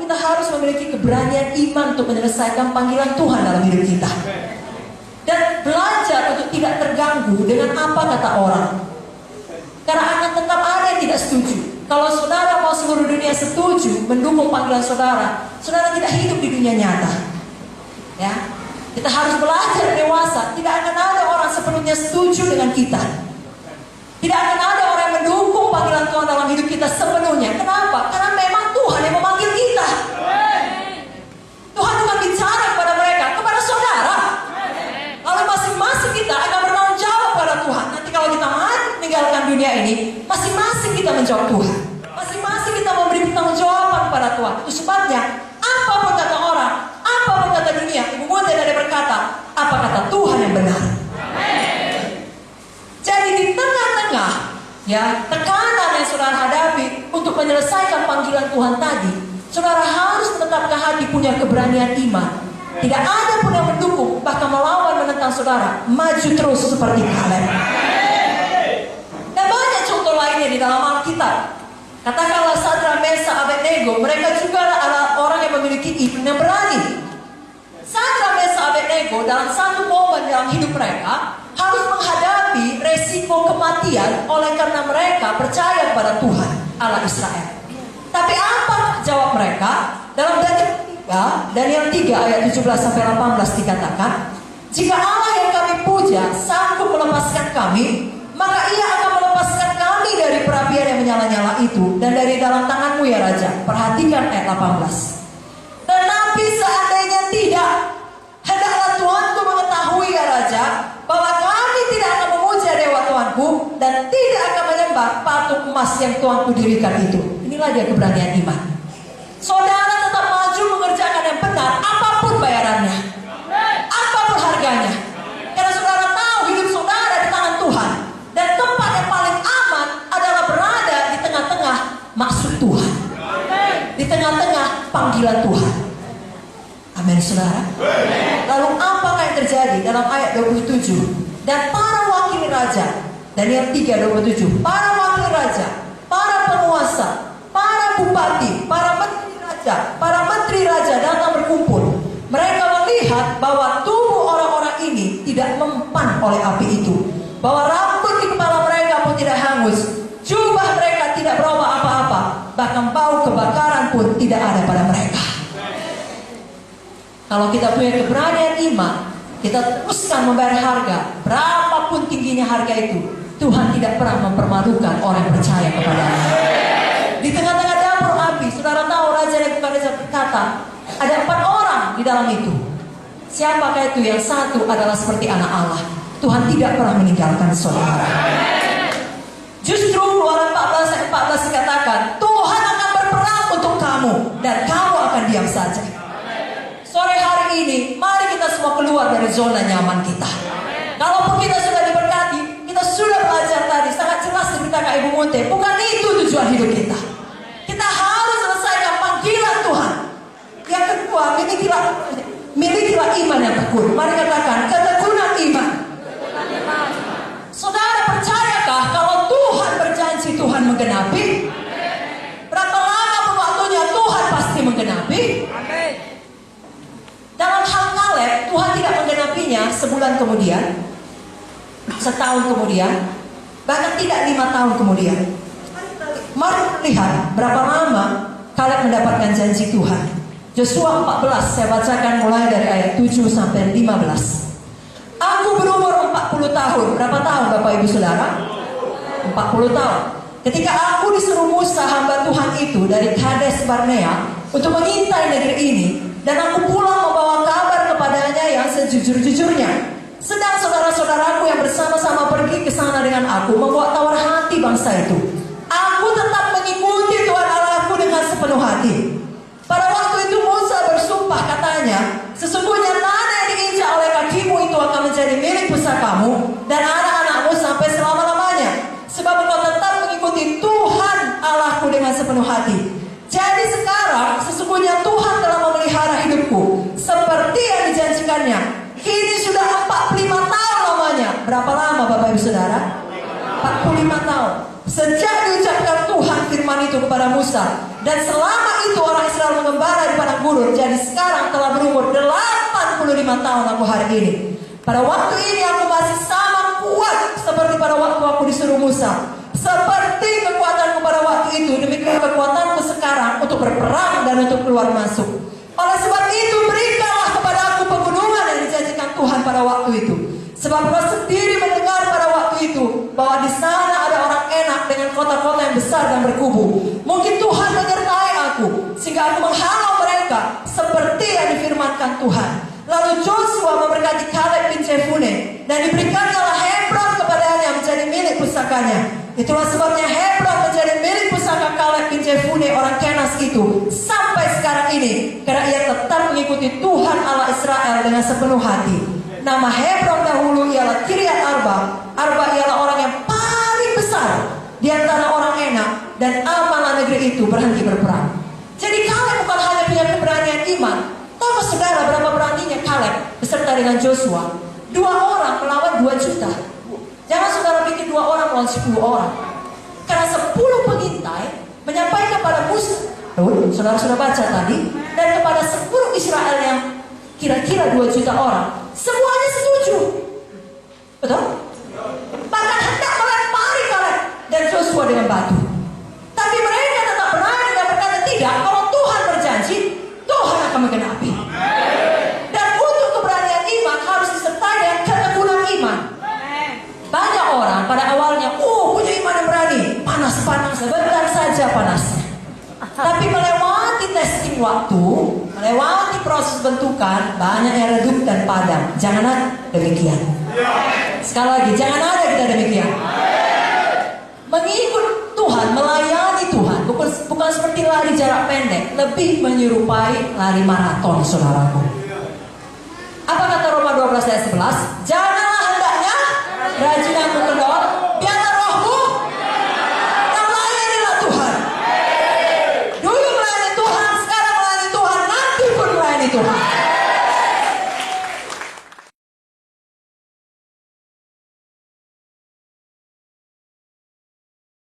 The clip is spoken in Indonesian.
kita harus memiliki keberanian iman untuk menyelesaikan panggilan Tuhan dalam hidup kita. Dan belajar untuk tidak terganggu dengan apa kata orang. Karena akan tetap ada yang tidak setuju. Kalau saudara mau seluruh dunia setuju mendukung panggilan saudara, saudara tidak hidup di dunia nyata. Ya, kita harus belajar dewasa. Tidak akan ada orang sepenuhnya setuju dengan kita. Tidak akan ada orang yang mendukung panggilan Tuhan dalam hidup kita sepenuhnya. Kenapa? Karena memang Tuhan yang memanggil kita. Tuhan bukan bicara kepada mereka, kepada saudara. Lalu masing-masing kita akan bertanggung jawab pada Tuhan. Nanti kalau kita mati meninggalkan dunia ini, masing-masing kita menjawab Tuhan. Masing-masing kita memberi pertanggungjawaban kepada Tuhan. Itu sebabnya apapun kata orang, apapun kata dunia, Ibu Munte dari berkata, apa kata Tuhan yang benar. Jadi di tengah-tengah ya tekanan yang saudara hadapi untuk menyelesaikan panggilan Tuhan tadi, saudara harus menetapkan hati punya keberanian iman. Tidak ada pun yang mendukung, bahkan melawan menentang saudara. Maju terus seperti Kaleb. Dan banyak contoh lainnya di dalam Alkitab. Katakanlah Sadrak, Mesak, Abednego, mereka juga adalah orang yang memiliki iman yang berani. Sadrak, Mesak, Abednego dalam satu momen dalam hidup mereka harus menghadapi resiko kematian oleh karena mereka percaya kepada Tuhan Allah Israel. Tapi apa jawab mereka? Dalam Daniel 3 ayat 17-18 dikatakan, jika Allah yang kami puja sanggup melepaskan kami, maka ia akan melepaskan kami dari perapian yang menyala-nyala itu dan dari dalam tanganmu ya Raja. Perhatikan ayat 18. Tetapi seandainya tidak, hendaklah Tuanku mengetahui ya Raja, bahwa kami tidak akan memuja dewa Tuanku dan tidak akan menyembah patung emas yang Tuanku dirikan itu. Inilah dia keberanian iman. Saudara tetap maju mengerjakan yang benar, apapun bayarannya, apapun harganya. Karena saudara tahu hidup saudara di tangan Tuhan. Dan tempat yang paling aman adalah berada di tengah-tengah maksud Tuhan, di tengah-tengah panggilan Tuhan. Amin saudara. Lalu apakah yang terjadi dalam ayat 27? Dan para wakil raja, Daniel 3:27, para wakil raja, para penguasa, para bupati, para menteri raja datang berkumpul. Mereka melihat bahwa tubuh orang-orang ini tidak mempan oleh api itu, bahwa rambut di kepala mereka pun tidak hangus, jubah mereka tidak berubah apa-apa, bahkan bau kebakaran pun tidak ada pada mereka. Kalau kita punya keberanian iman, kita teruskan membayar harga, berapapun tingginya harga itu. Tuhan tidak pernah mempermalukan orang yang percaya kepadanya. Di tengah-tengah dapur api, saudara tahu Raja Nebukadnezar berkata, ada 4 orang di dalam itu. Siapakah itu? Yang satu adalah seperti anak Allah. Tuhan tidak pernah meninggalkan saudara. Justru Keluaran 14:14 dikatakan, Tuhan akan berperang untuk kamu dan kamu akan diam saja. Sore hari ini, mari kita semua keluar dari zona nyaman kita. Kalaupun kita sudah diberkati, kita sudah belajar tadi, sangat jelas diberitakan Ibu Munte, bukan itu tujuan hidup kita. Kita harus selesaikan panggilan Tuhan. Yang kedua, milikilah iman yang tekun. Mari katakan, ketekunan iman. Saudara percayakah kalau Tuhan berjanji Tuhan menggenapi? Berapa lama pun waktunya Tuhan pasti menggenapi. Dalam hal Kaleb, Tuhan tidak menggenapinya sebulan kemudian, setahun kemudian, bahkan tidak 5 tahun kemudian. Mari lihat berapa lama Kaleb mendapatkan janji Tuhan. Yosua 14, saya bacakan mulai dari ayat 7-15. Aku berumur 40 tahun. Berapa tahun Bapak Ibu Saudara? 40 tahun. Ketika aku disuruh Musa hamba Tuhan itu dari Kades Barnea untuk mengintai negeri ini, dan aku pulang membawa kabar kepadanya yang sejujur-jujurnya. Sedang saudara-saudaraku yang bersama-sama pergi ke sana dengan aku membuat tawar hati bangsa itu. Aku tetap mengikuti Tuhan Allahku dengan sepenuh hati. Pada waktu itu Musa bersumpah katanya, sesungguhnya tanah yang diinjak oleh kakimu itu akan menjadi milik pusakamu dan anak-anakmu sampai selama-lamanya. Sebab engkau tetap mengikuti Tuhan Allahku dengan sepenuh hati. Jadi sekarang sesungguhnya Tuhan telah memelihara hidupku seperti yang dijanjikannya. Kini sudah 45 tahun lamanya. Berapa lama Bapak Ibu Saudara? 45 tahun. Sejak diucapkan Tuhan firman itu kepada Musa, Dan selama itu orang Israel mengembara di padang gurun. Jadi sekarang telah berumur 85 tahun aku hari ini. Pada waktu ini aku masih sama kuat seperti pada waktu aku disuruh Musa. Seperti kekuatanku pada waktu itu, demikian kekuatanku sekarang untuk berperang dan untuk keluar masuk. Oleh sebab itu berikanlah kepada aku pegunungan yang dijanjikan Tuhan pada waktu itu. Sebab kau sendiri mendengar pada waktu itu bahwa di sana ada orang enak dengan kota-kota yang besar dan berkubu. Mungkin Tuhan menyertai aku sehingga aku menghalau mereka seperti yang difirmankan Tuhan. Lalu Joshua memberkati Kaleb bin Jefune dan diberikannya Hebron kepadanya menjadi milik pusakanya. Itulah sebabnya Hebron menjadi milik pusaka Kaleb bin Jefune orang Kenas itu sampai sekarang ini, karena ia tetap mengikuti Tuhan Allah Israel dengan sepenuh hati. Nama Hebron dahulu ialah Kiryat Arba. Arba ialah orang yang paling besar di antara orang enak, dan amalah negeri itu berhenti berperang. Jadi Kaleb bukan hanya punya keberanian iman. Tahu saudara berapa beraninya Kaleb beserta dengan Joshua? 2 orang melawan 2 juta. Jangan saudara pikir 2 orang melawan 10 orang. Karena 10 pengintai menyampaikan pada Musa, saudara sudah baca tadi, dan kepada 10 Israel yang kira-kira 2 juta orang, semuanya setuju. Betul? Bahkan hendak melempari Kaleb dan Joshua dengan batu. Tapi mereka tetap berani dan berkata tidak, kalau Tuhan berjanji, Tuhan akan menggenapi. Dan untuk keberanian iman harus disertai dengan ketekunan iman. Banyak orang pada awalnya, punya iman yang berani, panas-panas, sebentar saja panasnya. Tapi melewati testing waktu, melewati proses bentukan, banyak yang redup dan padam. Jangan ada demikian. Sekali lagi, jangan ada kita demikian. Mengikut Tuhan, melayani Tuhan, bukan seperti lari jarak pendek, lebih menyerupai lari maraton, saudaraku. Apa kata Roma 12 ayat 11? Janganlah hendaknya rajin aku kendor, biarlah rohmu yang melayanilah Tuhan. Dulu melayani Tuhan, sekarang melayani Tuhan, nanti pun melayani Tuhan.